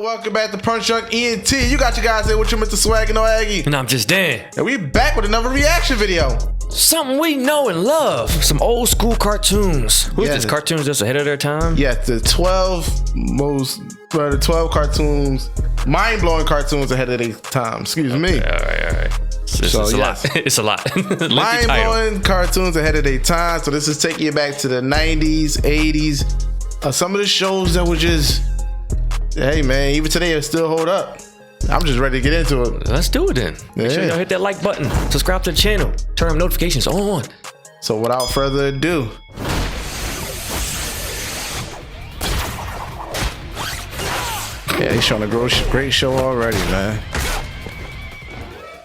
welcome back to PunchDrunk ENT. You got your guys there with you, Mr. Swag and Aggie. And I'm just Dan. And we back with another reaction video. Something we know and love. Some old school cartoons. Who's this? Cartoons just ahead of their time? Yeah, the 12 cartoons, mind-blowing cartoons ahead of their time. Excuse me. All right. It's a lot. It's a lot. Mind-blowing cartoons ahead of their time. So this is taking you back to the 90s, 80s. Some of the shows that were just, hey man, even today it still hold up. I'm just ready to get into it. Let's do it then. Make sure y'all hit that like button, subscribe to the channel, turn notifications on. So without further ado, yeah, he's showing a great show already, man.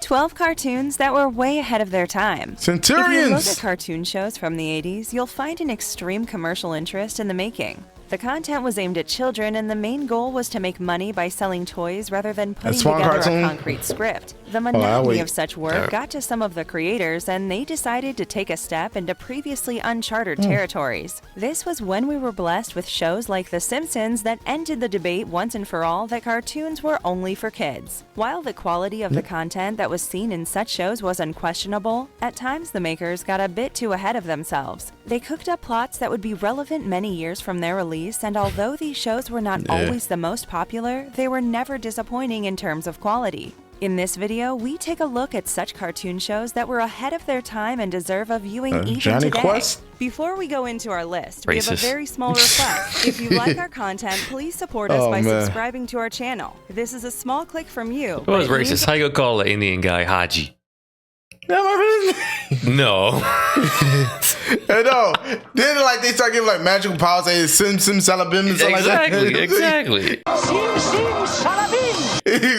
12 cartoons that were way ahead of their time. Centurions! If you look at cartoon shows from the 80s, you'll find an extreme commercial interest in the making. The content was aimed at children, and the main goal was to make money by selling toys rather than putting together a concrete script. The monotony of such work got to some of the creators, and they decided to take a step into previously uncharted territories. This was when we were blessed with shows like The Simpsons that ended the debate once and for all that cartoons were only for kids. While the quality of the content that was seen in such shows was unquestionable, at times the makers got a bit too ahead of themselves. They cooked up plots that would be relevant many years from their release, and although these shows were not always the most popular, they were never disappointing in terms of quality. In this video, we take a look at such cartoon shows that were ahead of their time and deserve a viewing even today. Quest? Before we go into our list, we have a very small request. If you like our content, please support us by subscribing to our channel. This is a small click from you. What was racist? How you gonna call the Indian guy Haji? No. No. Then like they start giving like magical powers, say Sim Salabim and stuff like that. Exactly. Sim Salabim.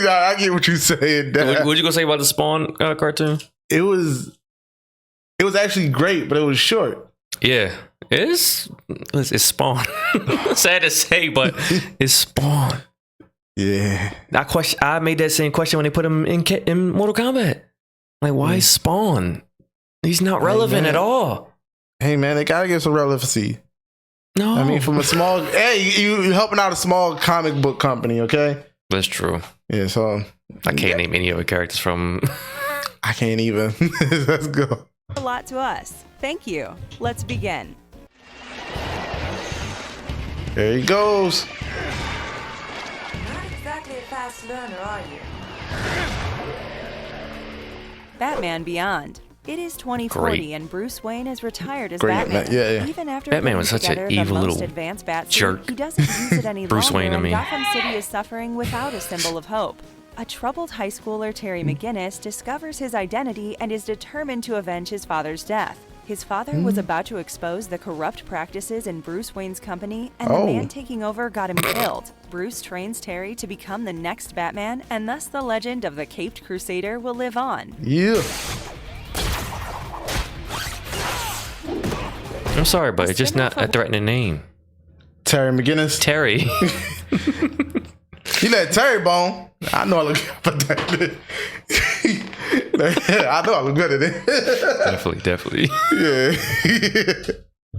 I get what you're saying. What you gonna say about the Spawn cartoon? It was actually great, but it was short. Yeah, it's Spawn. Sad to say, but it's Spawn. Yeah. I made that same question when they put him in Mortal Kombat. Like, why Spawn? He's not relevant at all. Hey man, they gotta give some relevancy. No, I mean, from a small, you helping out a small comic book company, okay? That's true. Yeah, so I can't name any other characters from. I can't even. Let's go. A lot to us. Thank you. Let's begin. There he goes. Not exactly a fast learner, are you? Batman Beyond. It is 2040 and Bruce Wayne is retired as Batman. Yeah. Even after Batman was such an evil little advanced bat jerk. suit, he doesn't use it any Bruce longer, Wayne, I mean. and Gotham City is suffering without a symbol of hope. A troubled high schooler, Terry McGinnis, discovers his identity and is determined to avenge his father's death. His father was about to expose the corrupt practices in Bruce Wayne's company, and the man taking over got him killed. Bruce trains Terry to become the next Batman, and thus the legend of the Caped Crusader will live on. Yeah. I'm sorry, but it's just not a threatening name. Terry McGinnis. Terry. You let Terry bone. I know I look good at that. I know I look good at it. Definitely. Yeah.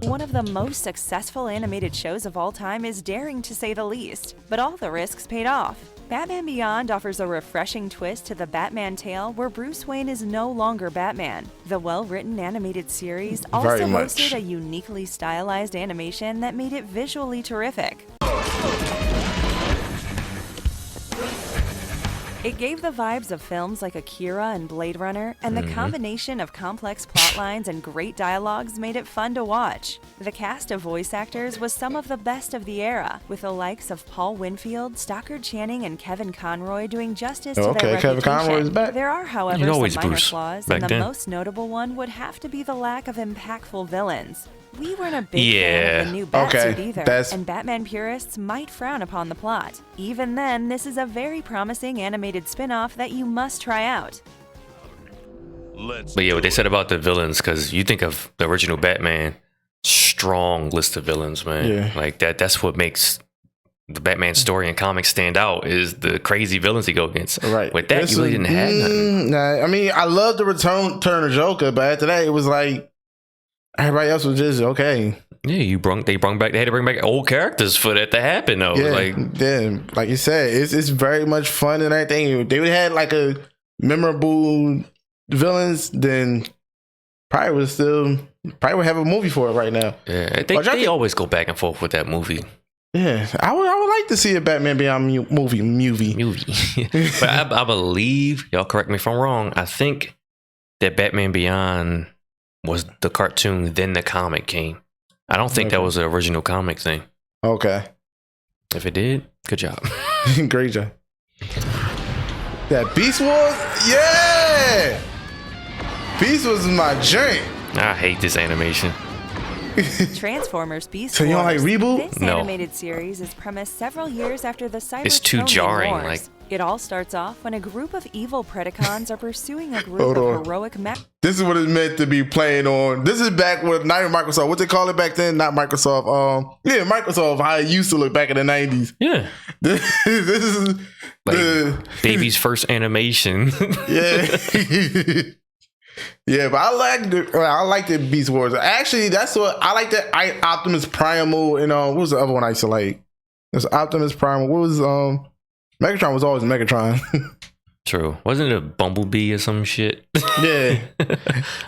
One of the most successful animated shows of all time is daring to say the least, but all the risks paid off. Batman Beyond offers a refreshing twist to the Batman tale where Bruce Wayne is no longer Batman. The well-written animated series also boasted a uniquely stylized animation that made it visually terrific. It gave the vibes of films like Akira and Blade Runner, and the combination of complex plot lines and great dialogues made it fun to watch. The cast of voice actors was some of the best of the era, with the likes of Paul Winfield, Stockard Channing, and Kevin Conroy doing justice to their reputation. Kevin Conroy's back. There are, however, some minor flaws, and the most notable one would have to be the lack of impactful villains. We weren't a big fan of the new Batsuit either, and Batman purists might frown upon the plot. Even then, this is a very promising animated spin-off that you must try out. But yeah, what they said about the villains, because you think of the original Batman, strong list of villains, man. Yeah. Like that's what makes the Batman story and comics stand out, is the crazy villains he go against. Right. With that, you really didn't have nothing. Nah, I mean, I love the return of Joker, but after that, it was like everybody else was just okay. Yeah, they had to bring back old characters for that to happen though. Like you said, it's very much fun and everything. They would have had like a memorable villains, then probably would have a movie for it right now. Yeah, they always go back and forth with that movie. Yeah, I would like to see a Batman Beyond movie. But I believe, y'all correct me if I'm wrong, I think that Batman Beyond was the cartoon, then the comic came. I don't think that was the original comic thing. Okay. If it did, good job. Great job. That Beast Wars? Yeah! Beast Wars is my joint. I hate this animation. Transformers Beast So you don't Wars. like reboot? This No. animated series is premised several years after the Cybertronian It's too jarring, Wars. like- It all starts off when a group of evil Predacons are pursuing a group Hold of on. heroic mech. This is what it's meant to be playing on. This is back with not even Microsoft. What they call it back then? Not Microsoft. Microsoft. How it used to look back in the 90s. Yeah. This is Like the baby's first animation. yeah. Yeah, but I like the Beast Wars. Actually, that's what I like. That Optimus Primal and what was the other one I used to like? There's Optimus Primal. What was Megatron was always Megatron. True. Wasn't it a Bumblebee or some shit? Yeah,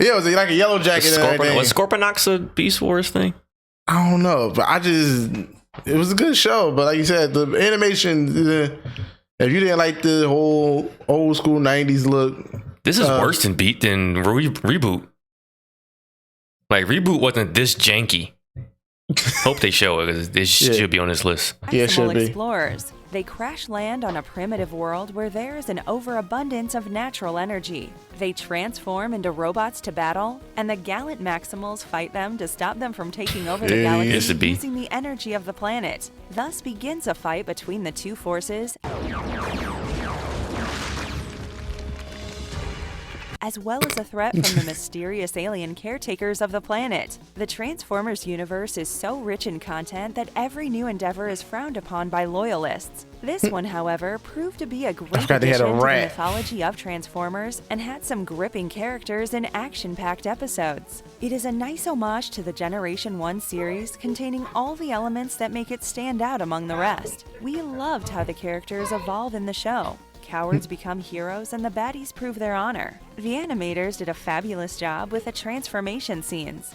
it was like a yellow jacket. Was Scorponok's a Beast Wars thing? I don't know, but it was a good show. But like you said, the animation, if you didn't like the whole old school 90s look, This is worse than Reboot. Like, Reboot wasn't this janky. Hope they show it, because this should be on this list. Yeah, it should Maximal be. explorers. They crash land on a primitive world where there is an overabundance of natural energy. They transform into robots to battle, and the gallant Maximals fight them to stop them from taking over the Yes, galaxy it be. using the energy of the planet. Thus begins a fight between the two forces, as well as a threat from the mysterious alien caretakers of the planet. The Transformers universe is so rich in content that every new endeavor is frowned upon by loyalists. This one, however, proved to be a great forgot they had addition a to the rat. mythology of Transformers and had some gripping characters and action-packed episodes. It is a nice homage to the Generation 1 series, containing all the elements that make it stand out among the rest. We loved how the characters evolve in the show. Cowards become heroes and the baddies prove their honor. The animators did a fabulous job with the transformation scenes.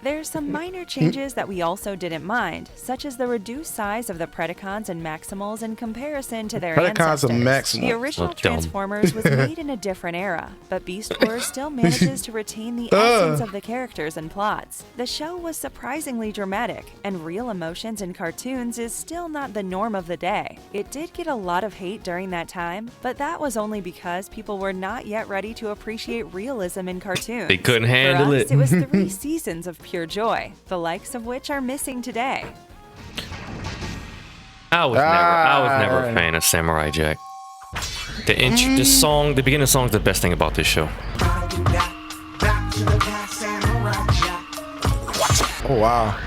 There's some minor changes that we also didn't mind, such as the reduced size of the Predacons and Maximals in comparison to their Predacons ancestors. and Maximals. The original Look dumb. Transformers was made in a different era, but Beast Wars still manages to retain the essence of the characters and plots. The show was surprisingly dramatic, and real emotions in cartoons is still not the norm of the day. It did get a lot of hate during that time, but that was only because people were not yet ready to appreciate realism in cartoons. They couldn't handle For us, it. it was 3 seasons of pure joy, the likes of which are missing today. I was never a fan of Samurai Jack. The beginning of the song is the best thing about this show. Oh wow.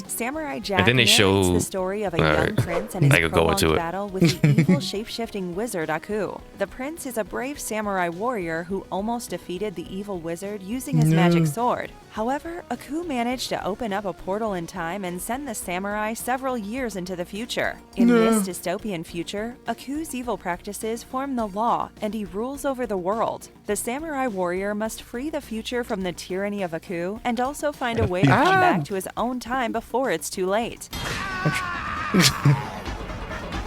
Samurai Jack And then they narrates show- the story of a young Alright. prince and his I could go prolonged into it. battle with the evil shape-shifting wizard Aku. The prince is a brave samurai warrior who almost defeated the evil wizard using his magic sword. However, Aku managed to open up a portal in time and send the samurai several years into the future. In this dystopian future, Aku's evil practices form the law, and he rules over the world. The samurai warrior must free the future from the tyranny of Aku and also find a way to come back to his own time before it's too late.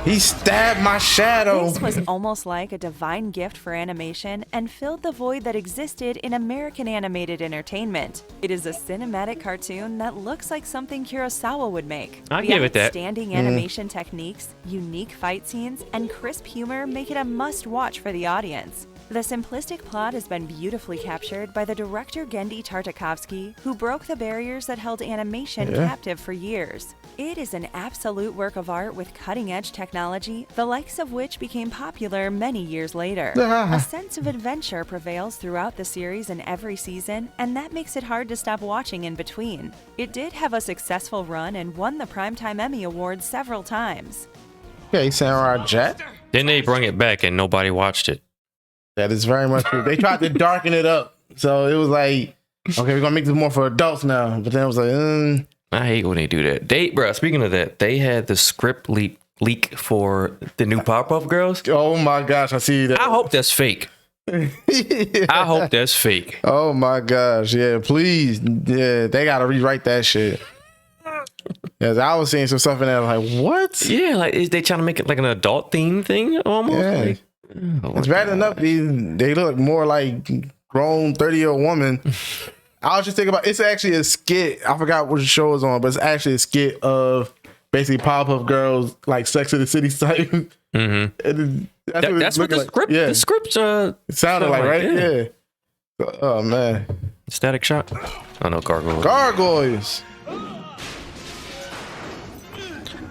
He stabbed my shadow. This was almost like a divine gift for animation and filled the void that existed in American animated entertainment. It is a cinematic cartoon that looks like something Kurosawa would make. I'll The give it that. outstanding animation techniques, unique fight scenes, and crisp humor make it a must-watch for the audience. The simplistic plot has been beautifully captured by the director Genndy Tartakovsky, who broke the barriers that held animation captive for years. It is an absolute work of art with cutting-edge technology, the likes of which became popular many years later. A sense of adventure prevails throughout the series in every season, and that makes it hard to stop watching in between. It did have a successful run and won the Primetime Emmy Award several times. Okay, Samurai Jack. Then they bring it back and nobody watched it. That is very much true. They tried to darken it up. So it was like, okay, we're going to make this more for adults now. But then it was like, I hate when they do that. Bro, speaking of that, they had the script leak for the new Powerpuff Girls. Oh my gosh, I see that. I hope that's fake. I hope that's fake. Oh my gosh, yeah, please. Yeah, they got to rewrite that shit. Yeah, I was seeing some stuff in there like, what? Yeah, like is they trying to make it like an adult theme thing almost? Yeah. Like, It's bad enough they look more like grown 30-year-old woman. I was just thinking about it's actually a skit. I forgot what show is on, but it's actually a skit of basically Powerpuff Girls like Sex of the City type. Mm-hmm. That's what the like. script. Yeah. The script's it sounded like right. Yeah. Oh man. Static Shock. Oh no, Gargoyles. Gargoyles.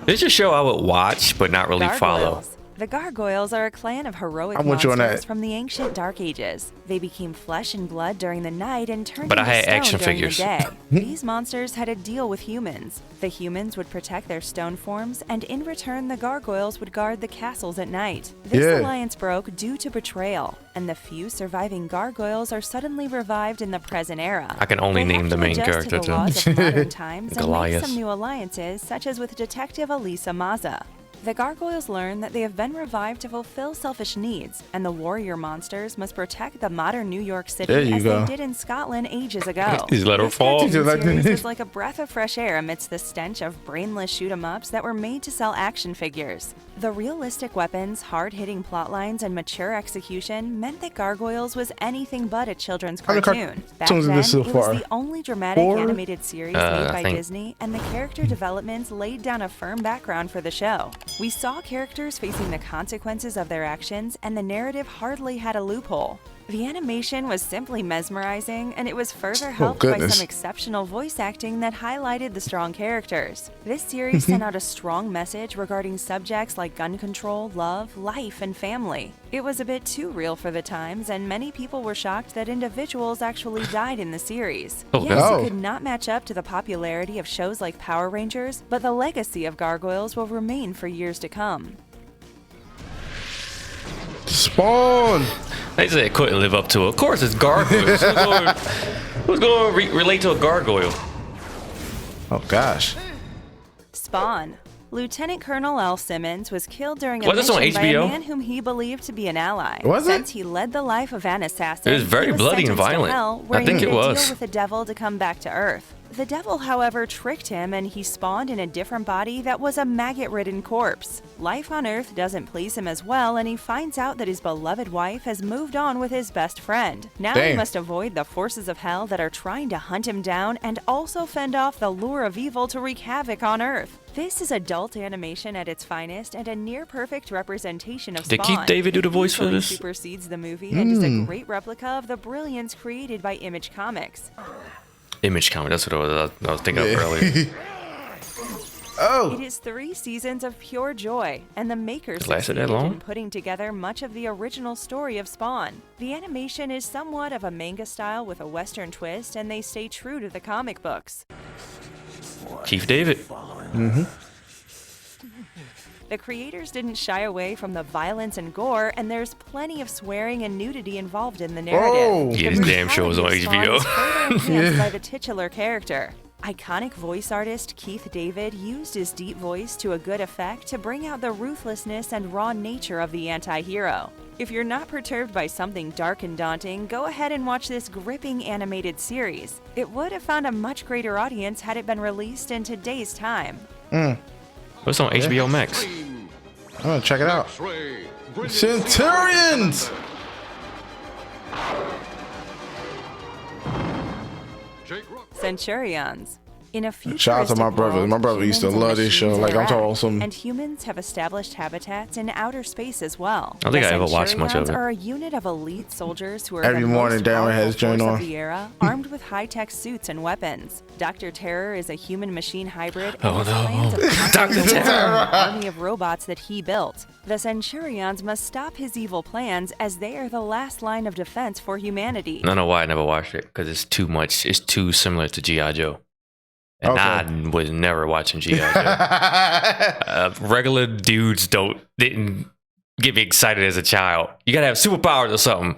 It's a show I would watch, but not really follow. The Gargoyles are a clan of heroic I'm with you on monsters that. from the ancient Dark Ages. They became flesh and blood during the night and turned But I into had stone action during figures. the day. These monsters had a deal with humans. The humans would protect their stone forms, and in return, the Gargoyles would guard the castles at night. This alliance broke due to betrayal, and the few surviving Gargoyles are suddenly revived in the present era. I can only They name have the to main adjust character to the laws too. of modern times and make Goliath. some new alliances, such as with Detective Elisa Maza. The Gargoyles learn that they have been revived to fulfill selfish needs, and the warrior monsters must protect the modern New York City as they did in Scotland ages ago. He's let her fall. This cartoon series is like a breath of fresh air amidst the stench of brainless shoot-'em-ups that were made to sell action figures. The realistic weapons, hard-hitting plot lines, and mature execution meant that Gargoyles was anything but a children's cartoon. Back then, it was the only dramatic animated series made by Disney, and the character developments laid down a firm background for the show. We saw characters facing the consequences of their actions, and the narrative hardly had a loophole. The animation was simply mesmerizing, and it was further helped by some exceptional voice acting that highlighted the strong characters. This series sent out a strong message regarding subjects like gun control, love, life, and family. It was a bit too real for the times, and many people were shocked that individuals actually died in the series. It could not match up to the popularity of shows like Power Rangers, but the legacy of Gargoyles will remain for years to come. Spawn. They said it couldn't live up to it. Of course, it's Gargoyles. Who's going to relate to a gargoyle? Oh gosh. Spawn. Lieutenant Colonel L. Simmons was killed during a Was this on mission by a HBO? man whom he believed to be an ally. Was it? Since he led the life of an assassin, It was very he was bloody and sentenced to violent. hell, where I think he it made a was. deal with the devil to come back to Earth. The devil, however, tricked him, and he spawned in a different body that was a maggot-ridden corpse. Life on Earth doesn't please him as well, and he finds out that his beloved wife has moved on with his best friend. Now he must avoid the forces of hell that are trying to hunt him down, and also fend off the lure of evil to wreak havoc on Earth. This is adult animation at its finest and a near-perfect representation of Spawn. Did Keith David do the voice for this? Supersedes the movie and is a great replica of the brilliance created by Image Comics. Image Comic. That's what I was thinking of earlier. It is 3 seasons of pure joy, and the makers Lasted that succeeded long? in putting together much of the original story of Spawn. The animation is somewhat of a manga style with a Western twist, and they stay true to the comic books. Keith David. The creators didn't shy away from the violence and gore, and there's plenty of swearing and nudity involved in the narrative. Yeah, The this damn show is on brutality of Spawn HBO. is further enhanced by the titular character. Iconic voice artist Keith David used his deep voice to a good effect to bring out the ruthlessness and raw nature of the anti-hero. If you're not perturbed by something dark and daunting, go ahead and watch this gripping animated series. It would have found a much greater audience had it been released in today's time. What's on HBO Max? I'm gonna check it out. Centurions. Centurions. In a Shout out to my futuristic brother. world, My brother used to humans and love this show. machines Like, I'm talking interact, some- and humans have established habitats in outer space as well. I don't think The I ever watched much of Centurions it. are a unit of elite soldiers who are Every the morning, most Darren has powerful joint force on. of the era, armed with high-tech suits and weapons. Dr. Terror is a human-machine hybrid and has plans of conquering the world and an army of robots that he built. The Centurions must stop his evil plans, as they are the last line of defense for humanity. I don't know why I never watched it, because it's too much. It's too similar to G.I. Joe. And Okay. I was never watching G.I. Joe. Regular dudes didn't get me excited as a child. You gotta have superpowers or something.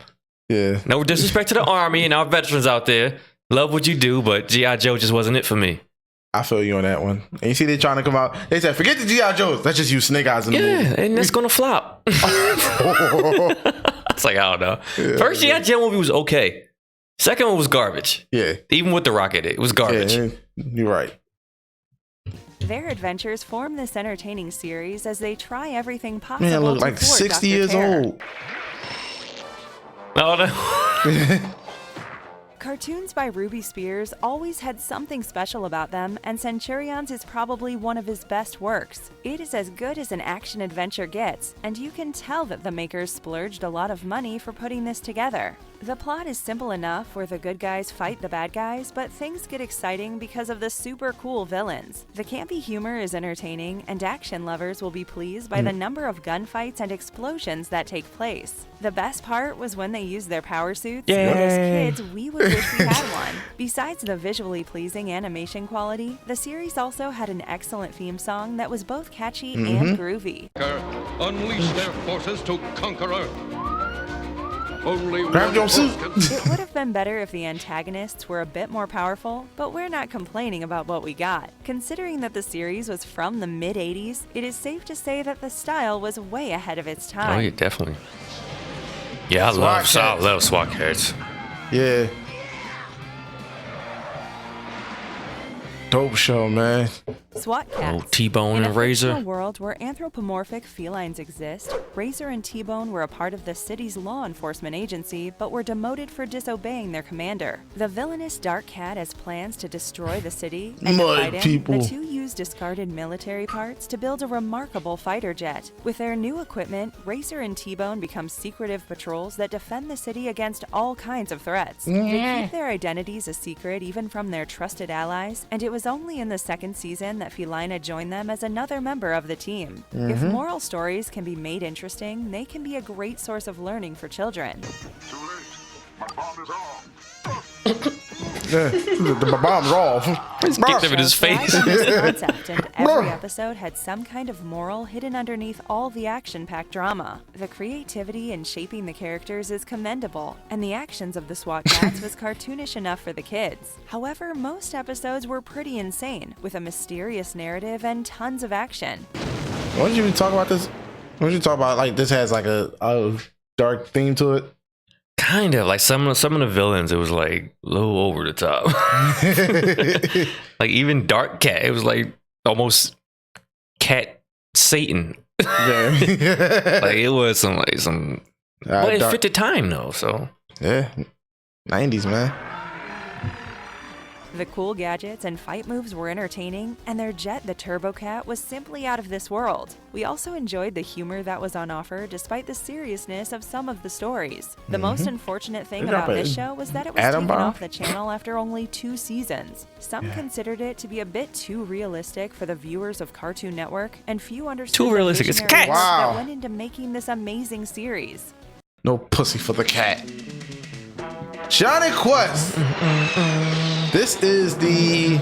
Yeah. No disrespect to the Army and our veterans out there. Love what you do, but G.I. Joe just wasn't it for me. I feel you on that one. And you see they trying to come out. They said, forget the G.I. Joes. Let's just use Snake Eyes in the movie. Yeah, and that's gonna flop. It's like, I don't know. First G.I. Joe movie was okay. Second one was garbage. Yeah. Even with The Rock in it, it was garbage. Yeah, you're right. Their adventures form this entertaining series as they try everything possible. Man, look to like thwart 60 Dr. years Terror. old. Oh, no. Cartoons by Ruby Spears always had something special about them, and Centurions is probably one of his best works. It is as good as an action-adventure gets, and you can tell that the makers splurged a lot of money for putting this together. The plot is simple enough where the good guys fight the bad guys, but things get exciting because of the super cool villains. The campy humor is entertaining, and action lovers will be pleased by the number of gunfights and explosions that take place. The best part was when they used their power suits, and as kids, we would wish we had one. Besides the visually pleasing animation quality, the series also had an excellent theme song that was both catchy and groovy. Unleash their forces to conquer Earth. Only Grab your suit. It would have been better if the antagonists were a bit more powerful, but we're not complaining about what we got. Considering that the series was from the mid-80s, it is safe to say that the style was way ahead of its time. Oh, yeah, definitely. Yeah, I love SWAT Cats. Yeah. Dope show, man. SWAT Cats. Oh, Tbone In and a Razor. fictional world where anthropomorphic felines exist, Razor and Tbone were a part of the city's law enforcement agency, but were demoted for disobeying their commander. The villainous Dark Cat has plans to destroy the city, and to Mud fight him, people. the two use discarded military parts to build a remarkable fighter jet. With their new equipment, Razor and Tbone become secretive patrols that defend the city against all kinds of threats. They keep their identities a secret even from their trusted allies, and it was only in the second season that Felina joined them as another member of the team. If moral stories can be made interesting, they can be a great source of learning for children. The bomb's off. Kicked him in his face. Thrived on this concept, and every episode had some kind of moral hidden underneath all the action-packed drama. The creativity in shaping the characters is commendable, and the actions of the SWAT Cats was cartoonish enough for the kids. However, most episodes were pretty insane, with a mysterious narrative and tons of action. Why don't you even talk about this? Why don't you talk about like this has like a dark theme to it? Kind of like some of the villains, it was like a little over the top. Like even Dark Cat, it was like almost Cat Satan. Yeah. Like it was some. But it fit the time though, so yeah, 90s, man. The cool gadgets and fight moves were entertaining, and their jet, the Turbo Cat, was simply out of this world. We also enjoyed the humor that was on offer despite the seriousness of some of the stories. The most unfortunate thing about this show was that it was taken off the channel after only 2 seasons. Some considered it to be a bit too realistic for the viewers of Cartoon Network, and few understood Too realistic, the it's visionary cats! work Wow. that went into making this amazing series. No pussy for the cat. Johnny Quest. This is the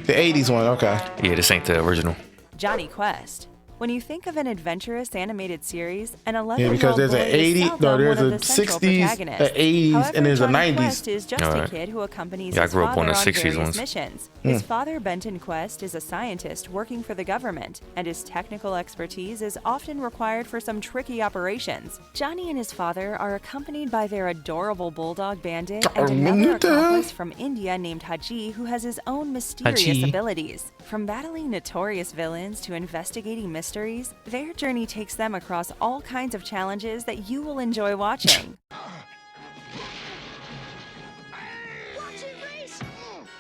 80s one. Okay. yeah, this ain't the original. Johnny Quest. When you think of an adventurous animated series, an 11-year-old Yeah, because there's boy an is 80, seldom no, there's one a of the central 60s, protagonists. an 80s, However, and there's a Johnny 90s. Quest is just a Alright. kid who accompanies Yeah, I his grew up father on the on 60s various ones. missions. His father, Benton Quest, is a scientist working for the government, and his technical expertise is often required for some tricky operations. Johnny and his father are accompanied by their adorable bulldog Bandit and another accomplice from India named Haji, who has his own mysterious Haji. abilities. From battling notorious villains to investigating mysteries, their journey takes them across all kinds of challenges that you will enjoy watching.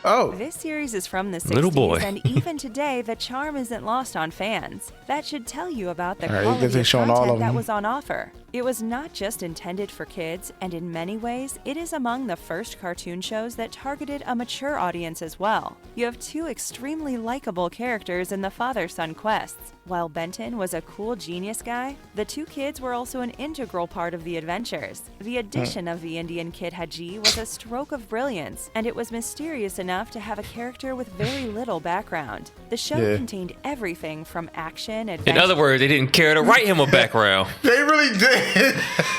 Oh, This series is from the 60s, Little boy. and even today, the charm isn't lost on fans. That should tell you about the All right, you quality guys are of showing all content of that them. was on offer. It was not just intended for kids, and in many ways, it is among the first cartoon shows that targeted a mature audience as well. You have two extremely likable characters in the father-son quests. While Benton was a cool genius guy, the two kids were also an integral part of the adventures. The addition of the Indian kid Haji was a stroke of brilliance, and it was mysterious enough to have a character with very little background. The show contained everything from action, adventure... In other words, they didn't care to write him a background. They really did.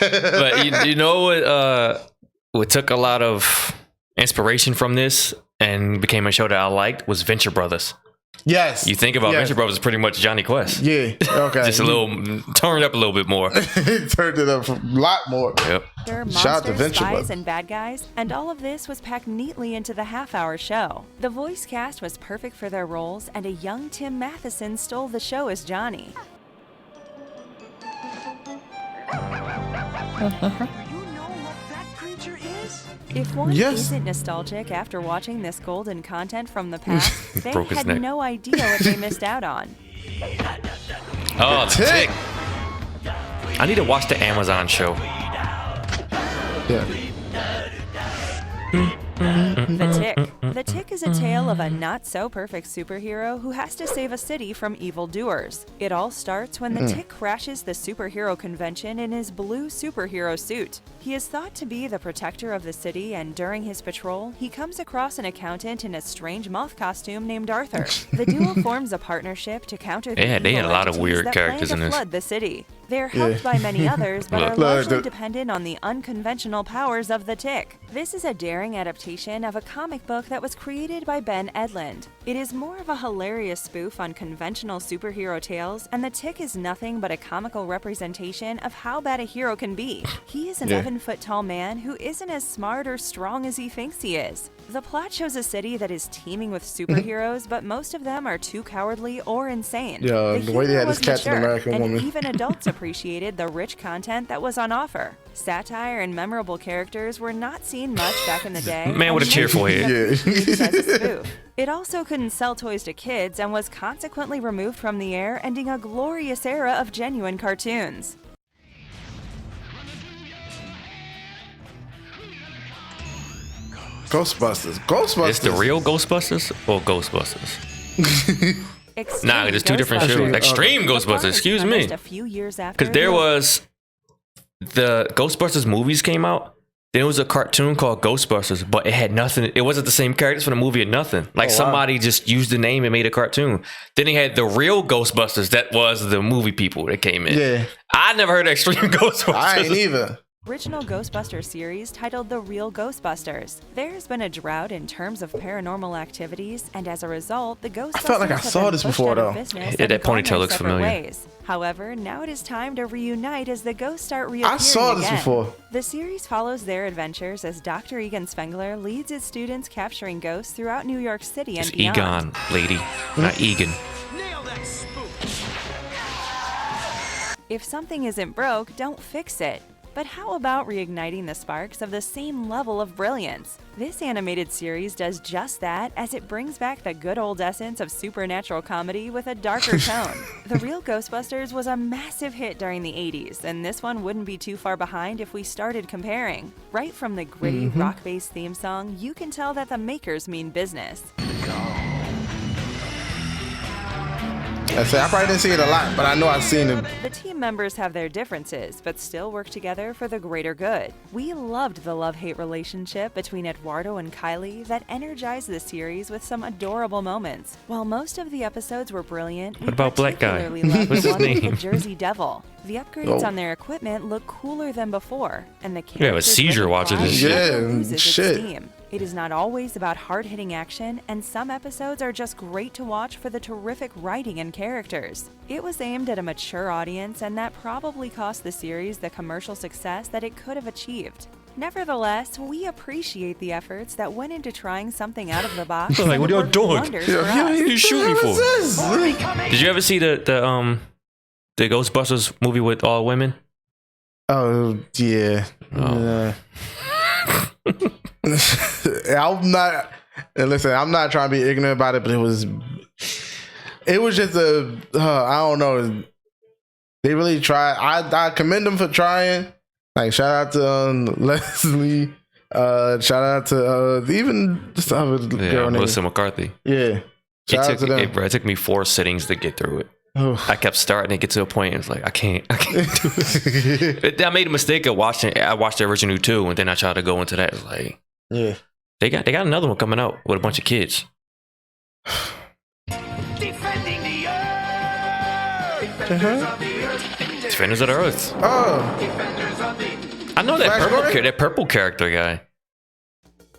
But you know what took a lot of inspiration from this and became a show that I liked was Venture Brothers. Yes. You think about Venture Brothers, pretty much Johnny Quest. Yeah. Okay. Just a little turned up a little bit more. Turned it up a lot more. Yep. Shout out to Venture Brothers. And bad guys, and all of this was packed neatly into the half-hour show. The voice cast was perfect for their roles, and a young Tim Matheson stole the show as Johnny. Do you know what that creature is? If one isn't nostalgic after watching this golden content from the past, they had no idea what they missed out on. Oh, the Tick! I need to watch the Amazon show. Yeah. The Tick. The Tick is a tale of a not-so-perfect superhero who has to save a city from evildoers. It all starts when the Tick crashes the superhero convention in his blue superhero suit. He is thought to be the protector of the city, and during his patrol, he comes across an accountant in a strange moth costume named Arthur. The duo forms a partnership to counter the they had a lot of weird characters in this. Flood the city. They're helped by many others, but are largely dependent on the unconventional powers of the Tick. This is a daring adaptation of a comic book that was created by Ben Edlund. It is more of a hilarious spoof on conventional superhero tales, and the Tick is nothing but a comical representation of how bad a hero can be. He is an 11-foot-tall man who isn't as smart or strong as he thinks he is. The plot shows a city that is teeming with superheroes, but most of them are too cowardly or insane. Yeah, the way they had this Captain American woman. And even adults appreciated the rich content that was on offer. Satire and memorable characters were not seen much back in the day. Man with a cheerful head. It also couldn't sell toys to kids and was consequently removed from the air, ending a glorious era of genuine cartoons. Ghostbusters. It's the real Ghostbusters or Ghostbusters? Nah, there's two different shows. Extreme Ghostbusters, excuse me. Because there was the Ghostbusters movies came out. There was a cartoon called Ghostbusters, but it had nothing. It wasn't the same characters from the movie or nothing. Like somebody just used the name and made a cartoon. Then they had the real Ghostbusters. That was the movie people that came in. Yeah. I never heard of Extreme Ghostbusters. I ain't either. Original Ghostbusters series titled The Real Ghostbusters. There's been a drought in terms of paranormal activities, and as a result, the Ghostbusters I felt like I saw this before, though. Yeah, that ponytail looks familiar. Ways. However, now it is time to reunite as the ghosts start reappearing. I saw this before. The series follows their adventures as Dr. Egon Spengler leads his students capturing ghosts throughout New York City and beyond. Egon, lady, not Egan. Nail that spook. If something isn't broke, don't fix it. But how about reigniting the sparks of the same level of brilliance? This animated series does just that, as it brings back the good old essence of supernatural comedy with a darker tone. The Real Ghostbusters was a massive hit during the 80s, and this one wouldn't be too far behind if we started comparing. Right from the gritty rock-based theme song, you can tell that the makers mean business. I probably didn't see it a lot, but I know I've seen it. The team members have their differences, but still work together for the greater good. We loved the love-hate relationship between Eduardo and Kylie that energized the series with some adorable moments. While most of the episodes were brilliant, we particularly loved the one with the Jersey Devil. The upgrades on their equipment look cooler than before, and the characters have a seizure watching this shit. It is not always about hard-hitting action, and some episodes are just great to watch for the terrific writing and characters. It was aimed at a mature audience, and that probably cost the series the commercial success that it could have achieved. Nevertheless, we appreciate the efforts that went into trying something out of the box. Like, what are y'all doing? What are you shooting for? Did you ever see the Ghostbusters movie with all women? Oh yeah. I'm not. And listen, I'm not trying to be ignorant about it, but it was just I don't know. They really tried. I commend them for trying. Like, shout out to Leslie. Shout out to even this other girl named Melissa McCarthy. Yeah. Shout out to them. It took me 4 sittings to get through it. Oh. I kept starting to get to a point, and it's like I can't do it. I made a mistake of watching. I watched the original too, and then I tried to go into that. It's like, yeah, they got another one coming out with a bunch of kids. Defending the Earth. Defenders of the Earth. Oh, I know that purple character guy.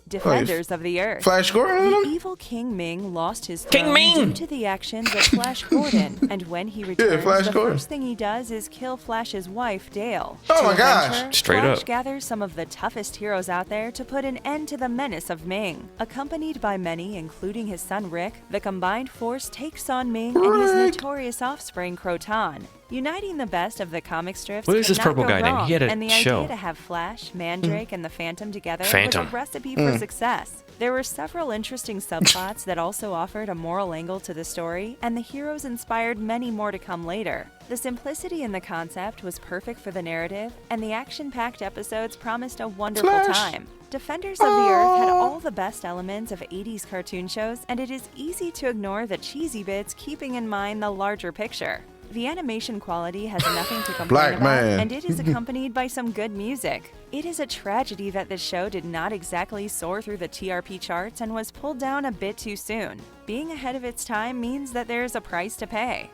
Defenders of the Earth. Flash Gordon. The evil King Ming lost his throne due to the actions of Flash Gordon, and when he returns, the first thing he does is kill Flash's wife, Dale. Oh my gosh! Straight Flash up. gathers some of the toughest heroes out there to put an end to the menace of Ming. Accompanied by many, including his son Rick, the combined force takes on Ming and his notorious offspring, Croton. Uniting the best of the comic strips What is this purple guy named? He had a and the show. idea to have Flash, Mandrake, and the Phantom together was Phantom. a recipe for success. There were several interesting subplots that also offered a moral angle to the story, and the heroes inspired many more to come later. The simplicity in the concept was perfect for the narrative, and the action-packed episodes promised a wonderful time. Defenders of the Earth had all the best elements of 80s cartoon shows, and it is easy to ignore the cheesy bits, keeping in mind the larger picture. The animation quality has nothing to complain about, and it is accompanied by some good music. It is a tragedy that the show did not exactly soar through the TRP charts and was pulled down a bit too soon. Being ahead of its time means that there is a price to pay.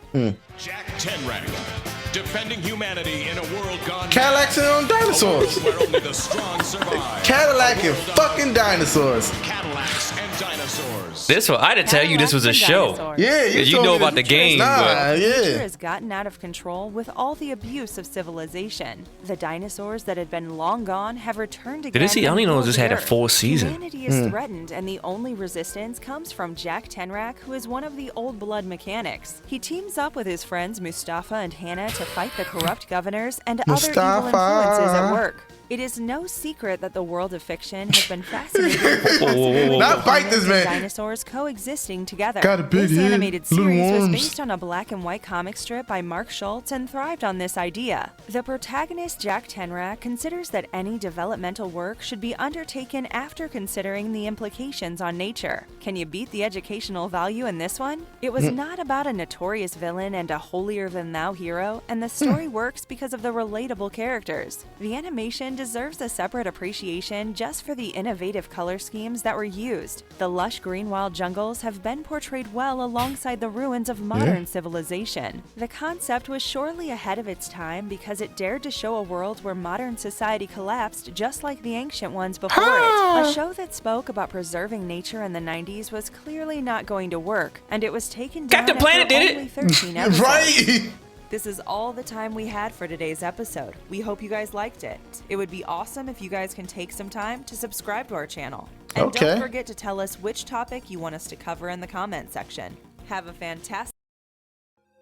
Jack Tenrak, defending humanity in a world gone Cadillacs and Dinosaurs. where only the strong survive. Cadillac and fucking dinosaurs. Cadillacs and dinosaurs. This one, I didn't tell you this was a show. Yeah, You told know me about this. the game, but Nature has gotten out of control with all the abuse of civilization. The dinosaurs that had been long gone have returned again. Did it see? I don't even know if this had a Earth. full season. Humanity is threatened, and the only resistance comes from Jack Tenrak, who is one of the old blood mechanics. He teams up with his friends Mustafa and Hannah to fight the corrupt governors and other evil influences at work. It is no secret that the world of fiction has been fascinating with the possibility Not of fight this humans man. and dinosaurs coexisting together. Got a big This head, animated little series was arms. based on a black and white comic strip by Mark Schultz and thrived on this idea. The protagonist, Jack Tenrak, considers that any developmental work should be undertaken after considering the implications on nature. Can you beat the educational value in this one? It was not about a notorious villain and a holier-than-thou hero, and the story works because of the relatable characters. The animation deserves a separate appreciation just for the innovative color schemes that were used. The lush green wild jungles have been portrayed well alongside the ruins of modern civilization. The concept was surely ahead of its time because it dared to show a world where modern society collapsed just like the ancient ones before it. A show that spoke about preserving nature in the 90s was clearly not going to work, and it was taken down Captain Planet after did only it. 13 episodes. Right? This is all the time we had for today's episode. We hope you guys liked it. It would be awesome if you guys can take some time to subscribe to our channel. And don't forget to tell us which topic you want us to cover in the comment section. Have a fantastic...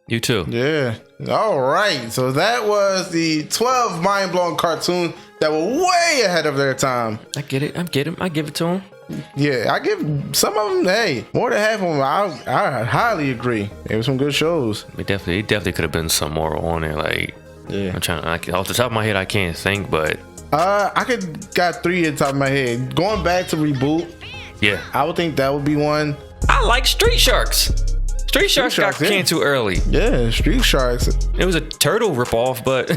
You too. Yeah. All right. So that was the 12 mind-blowing cartoons that were way ahead of their time. I get it. I give it to him. Yeah, I give some of them, hey, more than half of them, I highly agree. They were some good shows. It definitely could have been some more on it. Like, Yeah. I'm trying. Off the top of my head, I can't think, but I got 3 at the top of my head. Going back to reboot, yeah, I would think that would be one. I like Street Sharks. Street Sharks got Sharks, yeah. canned too early. Yeah, Street Sharks. It was a turtle ripoff, but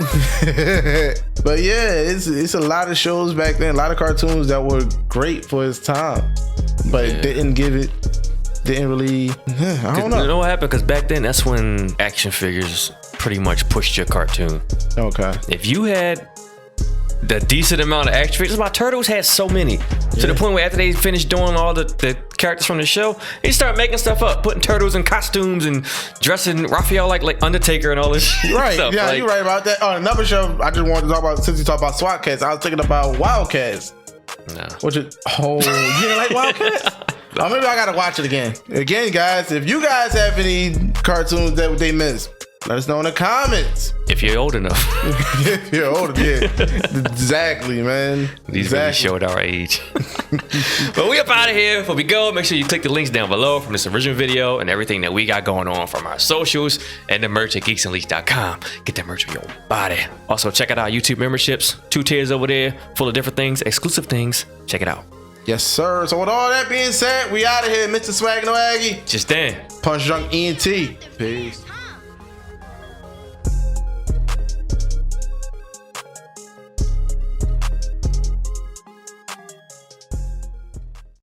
But yeah, it's a lot of shows back then, a lot of cartoons that were great for its time, but it didn't really. I don't know. You know what happened? Because back then, that's when action figures pretty much pushed your cartoon. Okay. If you had the decent amount of action figures, my turtles had so many to the point where after they finished doing all the characters from the show, they started making stuff up, putting turtles in costumes and dressing Raphael like Undertaker and all this Right. stuff. Yeah, like, you're right about that. Oh, another show I just wanted to talk about, since you talk about SWAT Cats, I was thinking about Wildcats. Nah. Which is, you didn't like Wildcats? Oh, maybe I gotta watch it again. Again, guys, if you guys have any cartoons that they missed, let us know in the comments. If you're old enough. If you're older, yeah. Exactly, man. These really showed our age. But we up out of here. Before we go, make sure you click the links down below from this original video and everything that we got going on from our socials and the merch at geeksandleaks.com. Get that merch on your body. Also, check out our YouTube memberships. 2 tiers over there, full of different things, exclusive things. Check it out. Yes, sir. So with all that being said, we out of here, Mr. Swag and Waggy. Just then. PunchDrunk ENT. Peace.